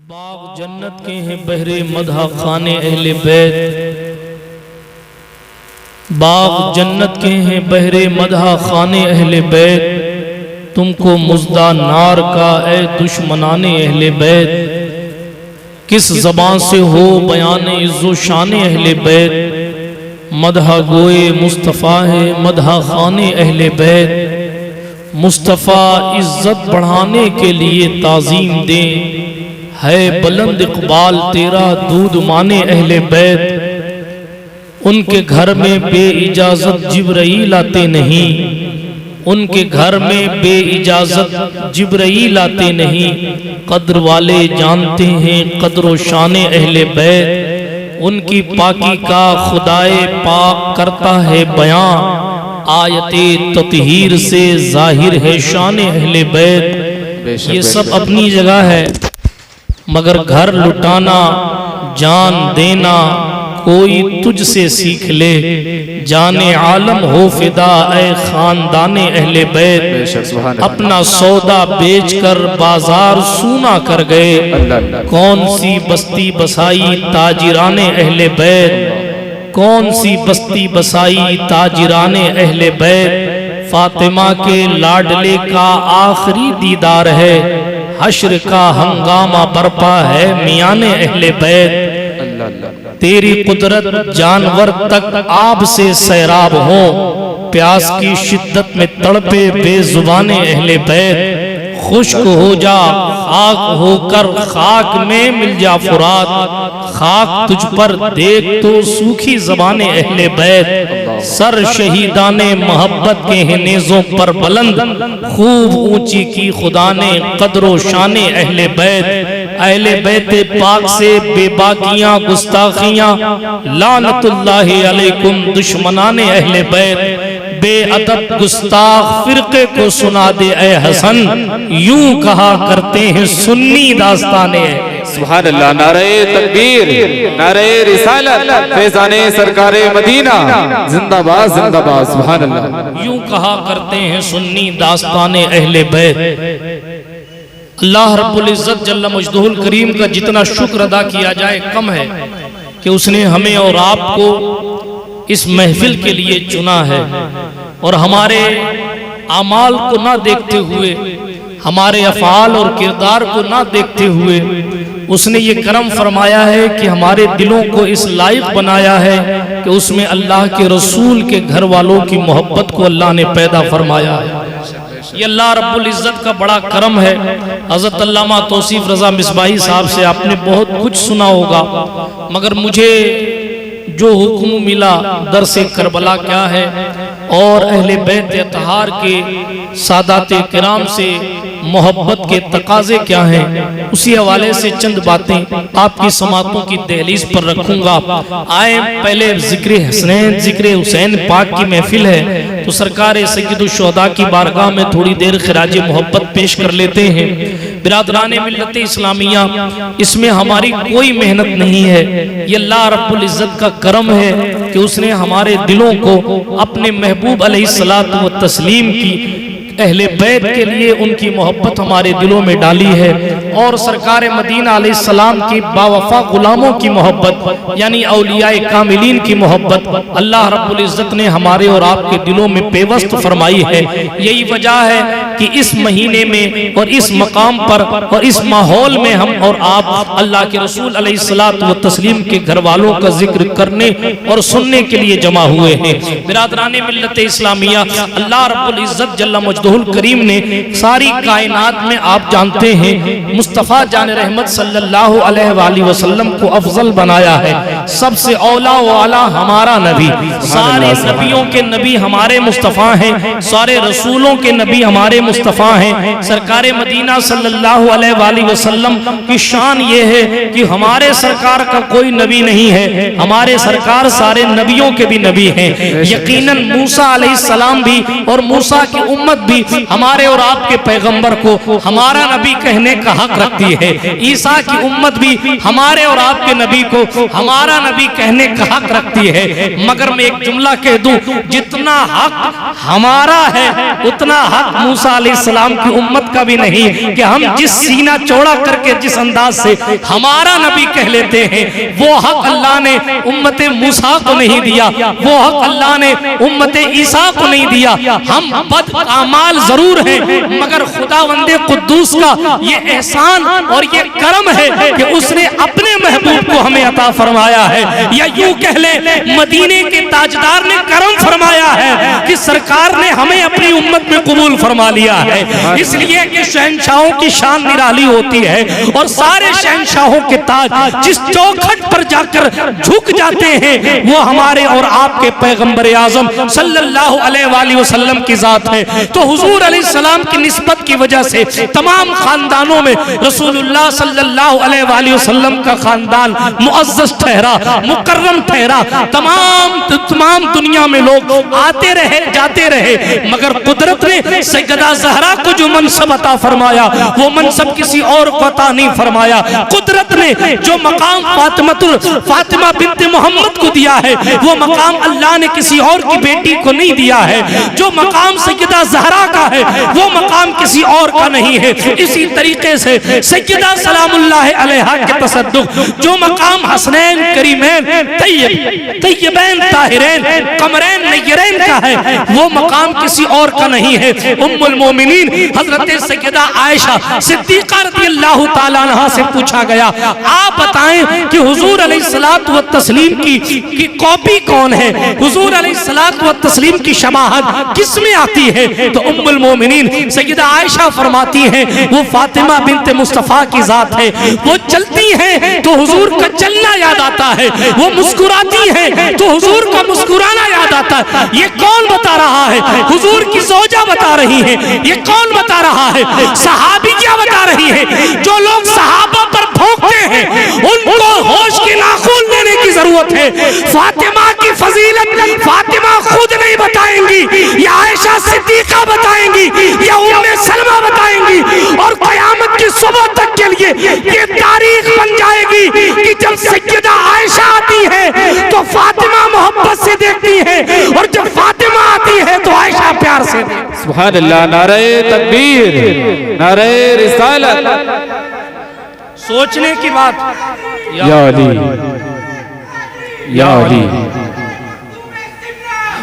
बाग जन्नत के हैं बहरे मदहा खाने अहले बैत। बाग जन्नत के हैं बहरे मदहा खाने अहले बैत। तुमको मुज़दा नार का ए दुश्मनाने अहले बैत। किस ज़बान से हो बयान इज़्ज़ो शाने अहले बैत। मदहा गोए मुस्तफ़ा है मदहा खाने अहले बैत। मुस्तफ़ा इज़्ज़त बढ़ाने के लिए ताज़ीम दें, है बुलंद इक़बाल तेरा दूध माने अहले बैत। उनके घर में बेइजाज़त जिब्राईल आते नहीं, उनके घर में बेइजाज़त जिब्राईल आते नहीं। कद्र वाले जानते हैं कद्र व शाने अहले बैत। उनकी पाकी का खुदाए पाक करता है बयां, आयते ततहीर से जाहिर है शान अहले बैत। ये सब अपनी जगह है, मगर घर लुटाना जान देना कोई तुझसे सीख ले। जाने आलम हो फिदा ए खानदाने अहले बैत। अपना सौदा बेचकर बाजार सूना कर गए। कौन सी बस्ती बसाई ताजिराने अहले बैत। कौन सी बस्ती बसाई ताजिराने अहले बैत। फातिमा के लाडले का आखिरी दीदार है, हश्र का हंगामा बरपा है मियाने अहले बैत। तेरी कुदरत जानवर तक आब से सैराब हो, प्यास की शिद्दत में तड़पे बेजुबाने अहले बैत। खुश्क हो जा खाक होकर खाक में मिल जा फुरात, खाक तुझ पर देख तो सूखी ज़बाने अहले बैत। सर शहीदाने मोहब्बत के हैं नेज़ों पर बुलंद, खूब ऊंची की खुदा ने कद्रो शाने अहले बैत। अहले बैत पाक से बेबाकियां गुस्ताखियां लानतुल्लाहि अलैकुम दुश्मनाने अहले बैत। बेअदब गुस्ताख फिरके को सुना दे ए हसन, यूं कहा करते हैं सुन्नी दास्ताने। सुभान अल्लाह, नारे तकबीर, नारे रिसालत, फैज़ाने सरकारे मदीना जिंदाबाद जिंदाबाद। सुभान अल्लाह। यूं कहा करते हैं सुन्नी दास्ताने अहले बैत। अल्लाह रब्बुल इज़्ज़त जल्ल मजदूहुल करीम का जितना शुक्र अदा किया जाए कम है कि उसने हमें और आपको इस महफिल के लिए चुना है, और हमारे आमाल को ना देखते हुए, हमारे अफ़ाल और किरदार को ना देखते हुए उसने ये करम फरमाया है कि हमारे दिलों को इस लायक बनाया है कि उसमें अल्लाह के रसूल के घर वालों की मोहब्बत को अल्लाह ने पैदा फरमाया है। ये अल्लाह रब्बुल इज़्ज़त का बड़ा करम है। हज़रत अल्लामा तौसीफ़ रज़ा मिसबाही साहब से आपने बहुत कुछ सुना होगा, मगर मुझे जो हुक्म मिला दरसे करबला क्या है और अहले बैत अतहार के सादात किराम से मोहब्बत के तकाजे क्या हैं, उसी हवाले से चंद बातें आपकी समातों की दहलीज पर रखूंगा। आए पहले जिक्र हसनैन जिक्र हुसैन पाक की महफिल है, तो सरकार सय्यदुश शुहदा की बारगाह में थोड़ी देर खिराज मोहब्बत पेश कर लेते हैं। बिरादराने मिल्लत इस्लामिया, इसमें हमारी कोई मेहनत नहीं है, ये अल्लाह रब्बुल इज़्ज़त का करम है कि उसने हमारे दिलों को अपने महबूब अलैहिस्सलात व तस्लीम की अहले बैत के लिए उनकी मोहब्बत हमारे दिलों में डाली है, और सरकार मदीना अलैहिस्सलाम की बावफा गुलामों की मोहब्बत यानी औलियाए कामिलीन की मोहब्बत अल्लाह रब्बुल इज़्ज़त ने हमारे और आपके दिलों में पेवस्त फरमाई है। यही वजह है कि इस महीने में और इस मकाम पर और इस माहौल में हम और आप अल्लाह के रसूल अलैहिस्सलात व तस्लीम के घर वालों का जिक्र करने और सुनने के लिए जमा हुए हैं। बिरादराने मिल्लत इस्लामिया, अल्लाह रब्बुल इज़्ज़त जल्ल मजदूहुल करीम ने सारी कायनात में आप जानते हैं मुस्तफ़ा जान रहमत सल्लल्लाहु अलैहि वसल्लम को अफजल बनाया है। सबसे औला वाला हमारा नबी, सारे नबियों के नबी हमारे मुस्तफ़ा हैं, सारे रसूलों के नबी हमारे मुस्तफ़ा हैं। सरकार मदीना सल्लल्लाहु अलैहि वसल्लम की शान ये है कि हमारे सरकार का कोई नबी नहीं है, हमारे सरकार सारे नबियों के भी नबी हैं। यकीनन मूसा अलैहिस्सलाम भी और मूसा की उम्मत भी हमारे और आपके पैगंबर को हमारा नबी कहने का हक रखती है। ईसा की उम्मत भी हमारे और आपके नबी को हमारा हमारा नबी कहने का हक रखती है, मगर मैं एक जुमला कह दूं, जितना हक हमारा है उतना हक मूसा अलैहिस्सलाम की उम्मत का भी नहीं, कि हम जिस सीना चौड़ा करके जिस अंदाज से हमारा नबी कह लेते हैं, वो हक अल्लाह ने उम्मत मूसा को नहीं दिया, वो हक अल्लाह ने उम्मत ईसा को नहीं दिया। हम बद आमाल जरूर हैं, मगर खुदावंदे कुद्दूस का ये एहसान और ये करम है कि उसने अपने महबूब को हमें अता फरमाया है, या यूं कह ले मदीने के ताजदार ने करम फरमाया है कि सरकार ने हमें अपनी उम्मत में कबूल फरमा लिया है। इसलिए कि शहंशाहों की शान निराली होती है और सारे शहंशाहों के ताज जिस चौखट पर जाकर झुक जाते हैं वो हमारे और आपके पैगंबर आजम सल्लल्लाहु अलैहि वसल्लम की जात है। तो हुजूर अलैहिस्सलाम की निस्बत की वजह से तमाम खानदानों में रसूलुल्लाह सल्लल्लाहु अलैहि वसल्लम का खानदान मुअज़्ज़ज़ ठहरा, मुकर्रम ठहरा। तमाम दुनिया में लोग आते रहे जाते रहे, मगर कुदरत ने सैयदा ज़हरा को जो मनसब अता फरमाया वो मनसब किसी और को अता नहीं फरमाया। कुदरत ने जो मकाम फातिमा बिन्त मोहम्मद को दिया है वो मकाम अल्लाह ने किसी और की बेटी को नहीं दिया है। जो मकाम सैयदा ज़हरा का है वो मकाम किसी और का नहीं है। इसी तरीके से सैयदा सलामुल्लाह अलैहा के तसद्दुक जो मकाम हसनैन करीमैन तय्यबैन ताहिरैन कमरैन नय्यरैन का है वो मकाम किसी और का नहीं है। उम्मुल मोमिनीन हजरत सैयदा आयशा सिद्दीका रज़ियल्लाहु ताला अन्हा से पूछा गया, आप बताएं कि हुजूर अलैहिस्सलातु व तस्लीम की कॉपी कौन है, हुजूर अलैहिस्सलातु व तस्लीम की शबाहत किसमें आती है? तो उम्मुल मोमिनीन सैयदा आयशा फरमाती हैं वो फातिमा बिन्त मुस्तफा की जात है। वो चलती हैं तो हुजूर का चलना याद आता है, वो मुस्कुराती हैं तो हुजूर का मुस्कुराना याद आता है। ये कौन बता रहा है? हुजूर की ज़ौजा बता रही है। ये कौन बता रहा है? सहाबिया बता रही है। जो लोग सहाबा पर भौंकते हैं उनको होश के नाखून लेने की जरूरत है। फातिमा की फजीलत फातिमा खुद नहीं बताएंगी, या आयशा सिद्दीका बताएंगी, या उम्मे सलमा बताएंगी, और क़यामत की सुबह तक के लिए ये तारीख बन जाएगी कि जब सैयदा आयशा आती है तो फातिमा मोहब्बत से देखती है, और जब फातिमा आती है तो आयशा प्यार से। सुभान अल्लाह, नारे तकबीर, नारे रिसालत। सोचने की बात, या अली, या अली।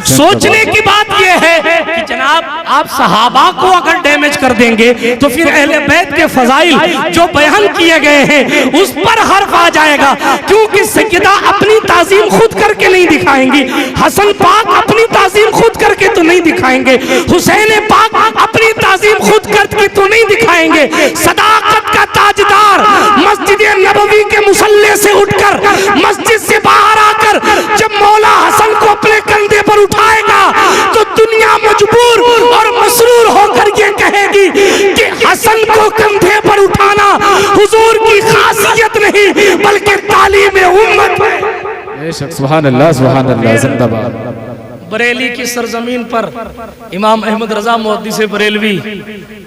सोचने की बात यह है कि जनाब आप सहाबा को अगर डैमेज कर देंगे तो फिर अहले बैत के फजाइल जो बयान किए गए हैं उस पर हर्फ आ जाएगा, क्योंकि सैयदा अपनी ताजीम खुद करके नहीं दिखाएंगी, हसन पाक अपनी ताजीम खुद करके तो नहीं दिखाएंगे, हुसैन पाक अपनी ताजीम खुद करके तो नहीं दिखाएंगे। सदाकत का ताजदार मस्जिद नबवी के मुसल्ले से उठकर मस्जिद से बाहर आकर जब मौला हसन को अपने कंधे पर उठाएगा तो दुनिया मजबूर और मसरूर होकर ये कहेगी कि हसन को कंधे पर उठाना हुजूर की खासियत नहीं बल्कि तालीम उम्मत है। सुभान अल्लाह, सुभान अल्लाह, जिंदाबाद। बरेली की सरजमीन पर इमाम अहमद रजा मुहद्दिस बरेलवी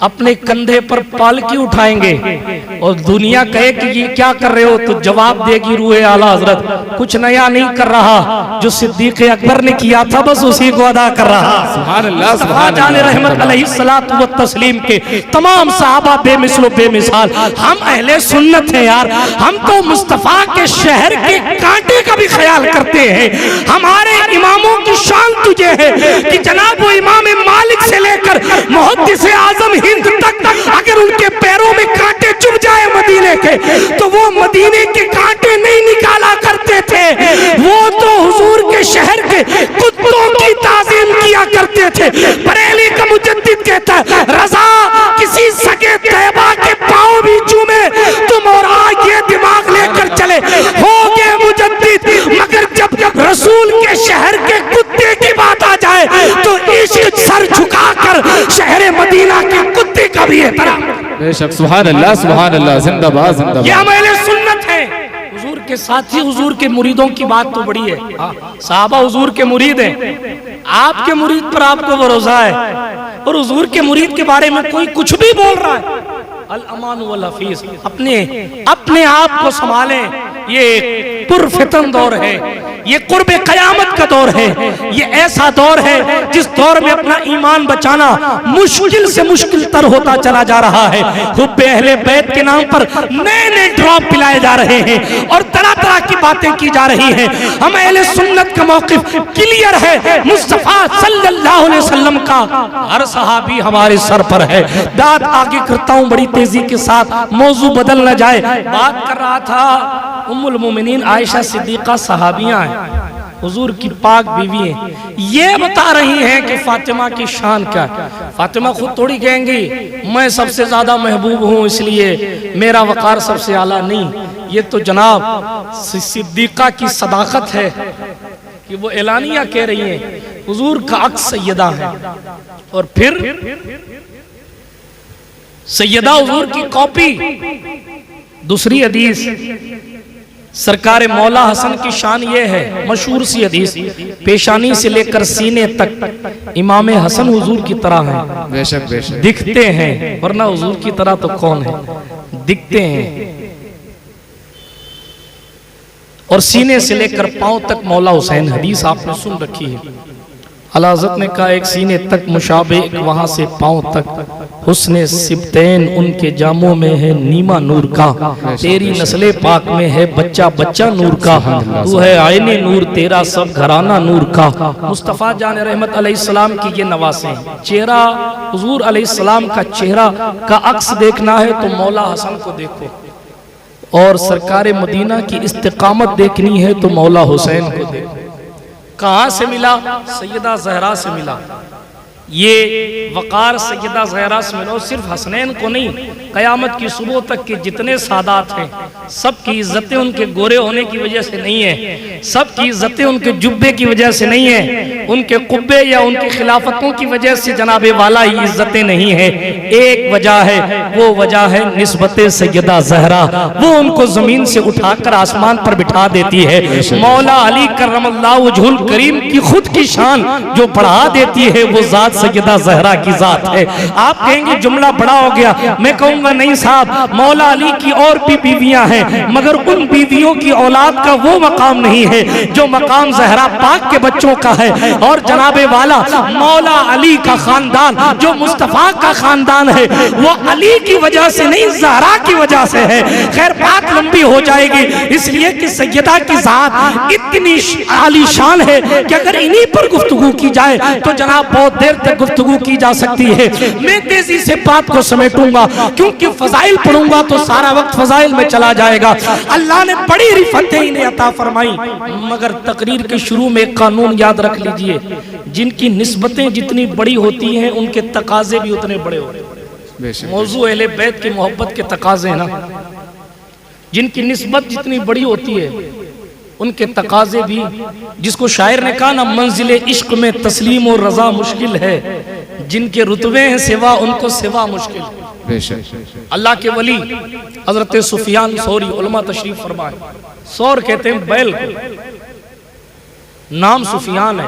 अपने कंधे पर पालकी उठाएंगे और दुनिया कहे कि ये क्या कर रहे हो, तो जवाब देगी रूहे आला हजरत कुछ नया नहीं कर रहा, जो सिद्दीक अकबर ने किया था बस उसी को अदा कर रहा। सुभान अल्लाह, सुभान जान रहमत अलैहिस्सलातु व तस्लीम के तमाम सहाबा बेमिसलो बेमिसाल। हम अहले सुन्नत हैं यार, हम तो मुस्तफा के शहर के कांटे का भी ख्याल करते हैं। हमारे इमामों की शान तुझे है कि जनाब वो इमाम मालिक से लेकर मुहद्दिस आजम हिंद तक अगर उनके पैरों में कांटे चुभ जाए मदीने के तो वो मदीने के कांटे नहीं निकाला करते थे, वो तो हुजूर के शहर के कुत्तों की ताजीम किया करते थे। बरेली का मुजद्दिद कहता है रजा किसी सगे तैयबा के पांव भी चूमे तुम और आज ये दिमाग लेकर चले हो गए मुजद्दिद, मगर जब रसूल के शहर के कुत्ते की बात आ जाए तो इश्क सर झुकाकर शहर मदीना के कुत्ते का भी एहतराम। बेशक, सुभान अल्लाह, सुभान अल्लाह, जिंदाबाद, जिंदाबाद। ये हमारे सुन्नत है। हुजूर के साथी हुजूर के मुरीदों की बात तो बड़ी है, साहबा हुजूर के मुरीद हैं, आपके मुरीद पर आपको भरोसा है और हुजूर के मुरीद के बारे में कोई कुछ भी बोल रहा है, अल अमान वल हफीज, अपने आप को संभालें, ये पुरफितन दौर है, ये कुर्बे कयामत का दौर है। ये ऐसा दौर है जिस दौर में अपना ईमान बचाना मुश्किल से मुश्किल तर होता चला जा रहा है। हुब्बे अहले बैत के नाम पर नए नए ड्रॉप पिलाए जा रहे हैं और तरह तरह की बातें की जा रही हैं। हम अहले सुन्नत का मौक़िफ़ क्लियर है, मुस्तफ़ा सल्लल्लाहु अलैहि वसल्लम का हर सहाबी हमारे सर पर है। बात आगे करता हूँ बड़ी तेजी के साथ, मौजू बदल न जाए। बात कर रहा था उम्मुल मोमिनीन आयशा सिद्दीक़ा सहाबियाँ हैं, हुजूर की पाक बीवी हैं। ये बता रही हैं कि फातिमा की शान क्या है। फातिमा खुद थोड़ी कहेंगी मैं सबसे ज्यादा महबूब हूँ इसलिए मेरा वक़ार सबसे आला नहीं। ये तो जनाब सिद्दीक़ा की सदाकत है कि वो एलानिया कह रही हैं हुजूर का अक्स सैयदा है। और फिर सैयदा हुजूर की कॉपी। दूसरी हदीस सरकार मौला हसन की शान ये है, मशहूर सी हदीस, पेशानी से लेकर सीने तक इमाम हसन हुजूर की तरह हैं। बेशक बेशक दिखते हैं, वरना हुजूर की तरह तो कौन है, दिखते हैं। और सीने से लेकर पांव तक मौला हुसैन, हदीस आपने सुन रखी है। आला हज़रत ने कहा एक सीने तक मुशाबे, वहां से पांव तक हुस्ने सिबतैन उनके जामों में है नीमा नूर का। तेरी नस्ले पाक में है बच्चा बच्चा नूर का। तू है आईने नूर तेरा सब घराना नूर का। मुस्तफ़ा जान रहमत अलैहिस्सलाम की ये नवासे हैं। चेहरा हुजूर अलैहिस्सलाम का चेहरा का अक्स देखना है तो मौला हसन को देखो, और सरकार मदीना की इस्तिकामत देखनी है तो मौला हुसैन को देखो। कहाँ से मिला? सैयदा ज़हरा से मिला। ये वक़ार सैयदा ज़हरा से मिला। और सिर्फ हसनैन को नहीं, क़यामत की सुबह तक के जितने सादात हैं सबकी इज्जतें उनके गोरे होने की वजह से नहीं है, सबकी इज्जतें उनके जुब्बे की वजह से नहीं है, उनके कुब्बे या उनकी खिलाफतों की वजह से जनाबे वाला ही इज्जतें नहीं है। एक वजह है, वो वजह है निस्बत सैयदा ज़हरा। वो उनको ज़मीन से उठाकर आसमान पर बिठा देती है। मौला अली करमल्लाहु वजहुल करीम की खुद की शान जो बढ़ा देती है वो ज़ात सैयदा ज़हरा की ज़ात है। आप कहेंगे जुमला बड़ा हो गया, मैं कहूँगा नहीं साहब, मौला अली की और भी बीवियां हैं, मगर उन बीवियों की औलाद का वो मकाम नहीं है जो मकाम ज़हरा पाक के बच्चों का है। और जनाबे वाला मौला अली का खानदान जो मुस्तफ़ा का खानदान है वो अली की वजह से नहीं, ज़हरा की वजह से है। खैर बात लंबी हो जाएगी, इसलिए कि सैयदा की ज़ात इतनी आलीशान है कि अगर इन्हीं पर गुफ्तगू की जाए तो जनाब बहुत देर तक गुफ्तगू की जा सकती है। मैं तेजी से बात को समेटूंगा क्योंकि फजाइल पढ़ूंगा तो सारा वक्त फजाइल में चला जाएगा। अल्लाह ने बड़ी रिफतें इन्हें अता फरमाई, मगर तकरीर के शुरू में एक कानून याद रख लीजिए, जिनकी निस्बतें जितनी बड़ी होती हैं उनके तकाजे भी उतने बड़े होते हैं। मौजू अहले बैत की मोहब्बत के तकाजे ना, जिनकी निस्बत जितनी बड़ी होती है उनके तकाजे भी, जिसको शायर ने कहा ना मंजिल इश्क में तस्लीम और रजा मुश्किल है, जिनके रुतबे हैं सिवा उनको सिवा मुश्किल है। अल्लाह के वली हजरत सुफियान सौरी उलमा तशरीफ फरमाए, सौर कहते हैं बैल को, नाम सुफियान है,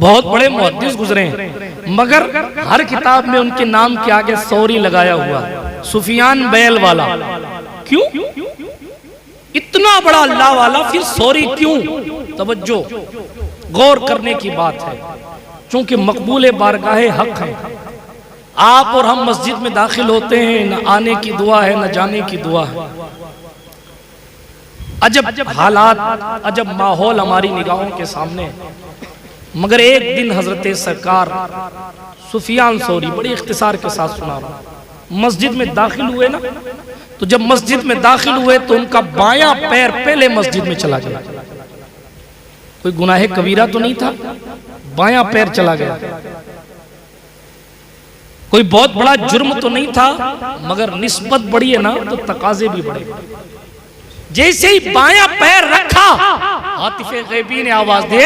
बहुत बड़े मुहद्दिस गुजरे हैं, मगर हर किताब में उनके नाम के आगे सौरी लगाया हुआ, सुफियान बैल वाला। क्यों? इतना बड़ा अल्लाह वाला फिर सौरी क्यों? तवज्जो गौर करने की बात है, चूंकि मकबूल बारगाहे हक है। आप और हम मस्जिद में दाखिल होते हैं, न आने की दुआ है न जाने की दुआ है। अजब हालात, अजब माहौल हमारी निगाहों के सामने। मगर एक दिन हजरत सरकार सुफियान सौरी, बड़ी इख्तिसार के साथ सुना रहा, मस्जिद में दाखिल हुए ना, तो जब मस्जिद में दाखिल हुए तो उनका बायां पैर पहले मस्जिद में चला गया। कोई गुनाह कबीरा तो नहीं था, बायां पैर चला गया। कोई बहुत बड़ा जुर्म तो नहीं था, मगर निस्बत बड़ी है ना तो तकाजे भी बड़े। जैसे ही बायां पैर रखा, आतिफे गैबी ने आवाज दी,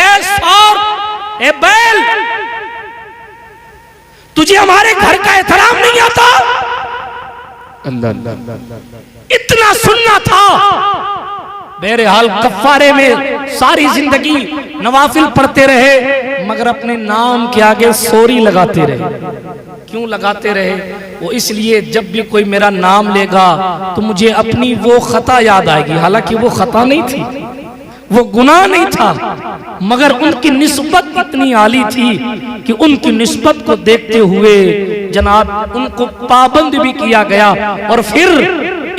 ए बैल, तुझे हमारे घर का एहतराम नहीं आता? इतना सुनना था। बहरहाल कफ़ारे में सारी जिंदगी नवाफिल पढ़ते रहे, मगर अपने नाम के आगे सोरी लगाते रहे। क्यों लगाते रहे? वो इसलिए जब भी कोई मेरा नाम लेगा तो मुझे अपनी वो खता याद आएगी। हालांकि वो खता नहीं थी, वो गुनाह नहीं था, मगर उनकी निस्बत इतनी आली थी कि उनकी निस्बत को देखते हुए जनाब उनको पाबंद भी किया गया। और फिर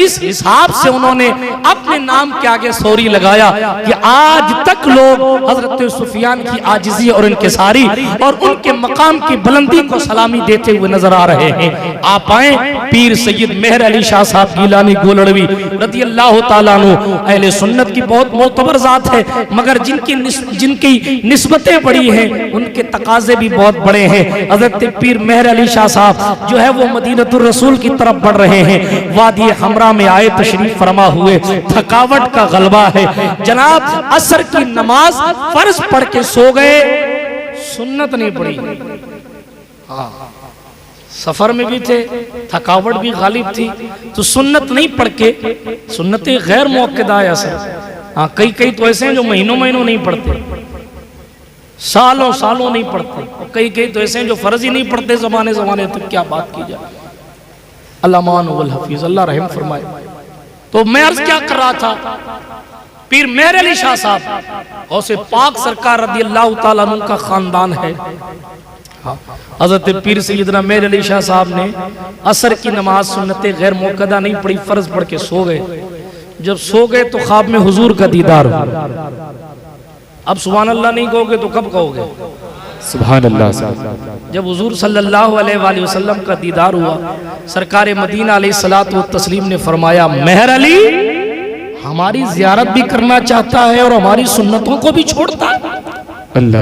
इस हिसाब से उन्होंने अपने नाम के आगे सॉरी लगाया कि आज तक लोग हजरत सुफियान की आजिजी और इनकिसारी और उनके मकाम की बुलंदी को सलामी देते हुए नजर आ रहे हैं। आप आए पीर सैयद मेहर अली शाह साहब गीलानी गोलड़वी रदी अल्लाह ताला अन्हु, अहले सुन्नत की बहुत मोतबर जात है, मगर जिनकी निस्बतें बड़ी हैं उनके तकाजे भी बहुत बड़े हैं। हजरत पीर मेहर अली शाह साहब जो है वो मदीनतुर रसूल की तरफ बढ़ रहे हैं, वादी हमरा में आए तशरीफ फरमा हुए, थकावट का गलबा है जनाब। असर की नमाज फर्ज पढ़ के सो गए, सुन्नत नहीं पड़ी। सफर में भी थे, थकावट भी गालिब थी, तो सुन्नत नहीं पढ़ के, सुन्नत गैर मुअक्कदा है असर। हाँ, कई तो ऐसे हैं जो महीनों नहीं पढ़ते, सालों नहीं पढ़ते, और कई तो ऐसे हैं जो फर्ज ही नहीं पढ़ते जमाने तक। क्या बात की जाए, अल्लामान वल हफीज, अल्लाह रहम फरमाए। तो मैं अर्ज क्या कर रहा था, पीर मेहर अली शाह साहब गौसे पाक सरकार रदी अल्लाह ताला अन्हु का खानदान है। हजरत पीर सैयदना मेहर अली शाह साहब ने असर की नमाज सुन्नत गैर मुअक्कदा नहीं पढ़ी, फर्ज पढ़ के सो गए। जब सो गए तो ख्वाब में हुजूर का दीदार हुआ। अब सुभान अल्लाह नहीं कहोगे तो कब कहोगे सुभान अल्लाह। जब हुजूर सल्लल्लाहु अलैहि वसल्लम का दीदार हुआ, सरकार मदीना अलैहिस्सलातु व तस्लीम ने फरमाया, मेहर अली हमारी जियारत भी करना चाहता है और हमारी सुन्नतों को भी छोड़ता है। अल्लाह,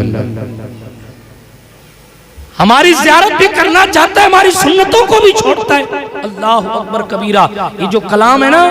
हमारी जियारत भी करना चाहता है, हमारी सुन्नतों को भी छोड़ता है। अल्लाह अकबर कबीरा। ये जो कलाम है ना,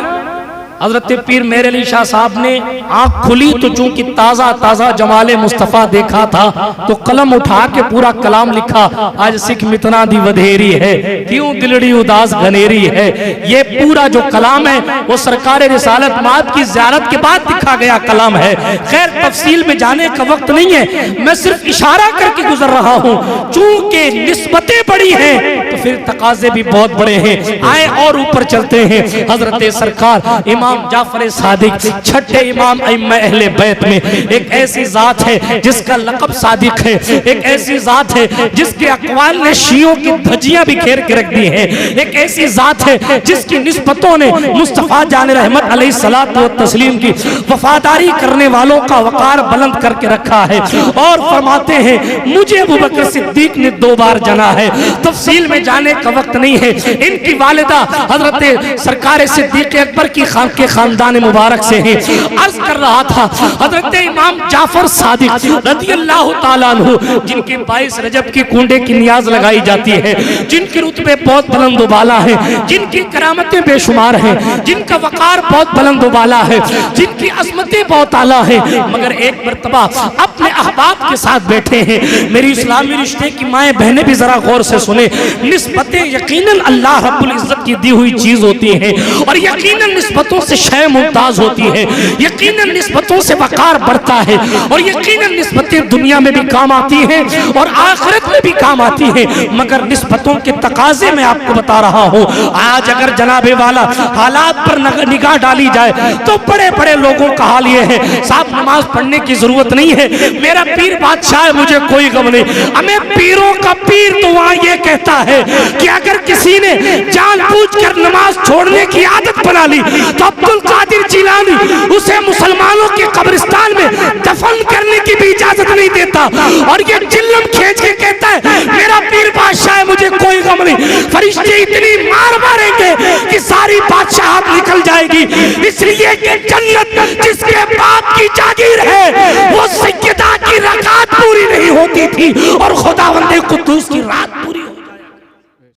हजरत पीर मेहर अली शाह साहब ने आंख खुली तो चूंकि ताजा जमाले मुस्तफा देखा था तो कलम उठा के पूरा कलाम लिखा। आज सिख मितना दी वधेरी है, क्यों दिलड़ी उदास घनेरी है। ये पूरा जो कलाम है वो सरकार रिसालत माद की ज़ियारत के बाद लिखा गया कलाम है। खैर तफसील में जाने का वक्त नहीं है, मैं सिर्फ इशारा करके गुजर रहा हूँ। चूंकि निस्बतें बड़ी हैं तो फिर तकाजे भी बहुत बड़े हैं। आए और ऊपर चलते हैं। हजरत सरकार इमाम जाफर सादिक, छठे इमाम अइम्मा अहले बैत में एक ऐसी जात है जिसका लक़ब सादिक है, एक ऐसी जात है जिसके अक़वाल ने शियों की धज्जियां बिखेर के रख दी है, एक ऐसी जात है जिसकी निस्बतों ने मुस्तफ़ा जान रहमत अलैहिस्सलातु व तस्लीम की वफादारी करने वालों का वक़ार बुलंद करके रखा है। और फरमाते हैं मुझे अबू बकर सिद्दीक ने 2 बार जना है। तफसील में जाने का वक्त नहीं है। इनकी वालिदा हजरत सरकार सिद्दीक अकबर की के खानदान मुबारक से हैं। अर्ज कर रहा था हजरत इमाम जाफर सादिक रज़ी अल्लाह ताला अन्हु, जिनके 22 रजब की कुंडे की नियाज लगाई जाती है, जिनके रुतबे बहुत बुलंद वाला है, जिनकी करामतें बेशुमार हैं, जिनका वक़ार बहुत बुलंद वाला है, जिनकी अज़मतें बहुत आला है, मगर एक मर्तबा अपने अहबाब के साथ बैठे हैं। मेरी इस्लामी रिश्ते की माएँ बहनें भी जरा गौर से सुने। निस्बतें यकीनन अल्लाह रब्बुल इज्जत की दी हुई चीज होती है और यकीनन निस्बतों से शय मुमताज होती है, यकीनन निस्बतों से वक़ार बढ़ता है और यकीनन निस्बतें दुनिया में भी काम आती हैं और आखिरत में भी काम आती हैं। मगर निस्बतों के तकाजे में आपको बता रहा हूँ। आज अगर जनाबे वाला हालात पर निगाह डाली जाए तो बड़े बड़े लोगों का हाल ये है, साहब नमाज पढ़ने की जरूरत नहीं है, मेरा पीर बादशाह है, मुझे कोई गम नहीं। हमें पीरों का पीर तो वहाँ ये कहता है कि अगर किसी ने जानबूझकर नमाज छोड़ने की आदत बना ली तो अब्दुल कादिर जिलानी उसे मुसलमानों के कब्रिस्तान में दफन करने की भी इजाजत नहीं देता और ये चिल्लम खींच के कहता है मेरा पीर बादशाह है, मुझे कोई गम नहीं। फरिश्ते इतनी मार मारेंगे कि सारी बादशाहत निकल जाएगी। इसलिए कि जन्नत जिसके बाप की जागीर है वो सैयदा की रकात पूरी नहीं होती थी और खुदावंदे कुद्दूस की रात पूरी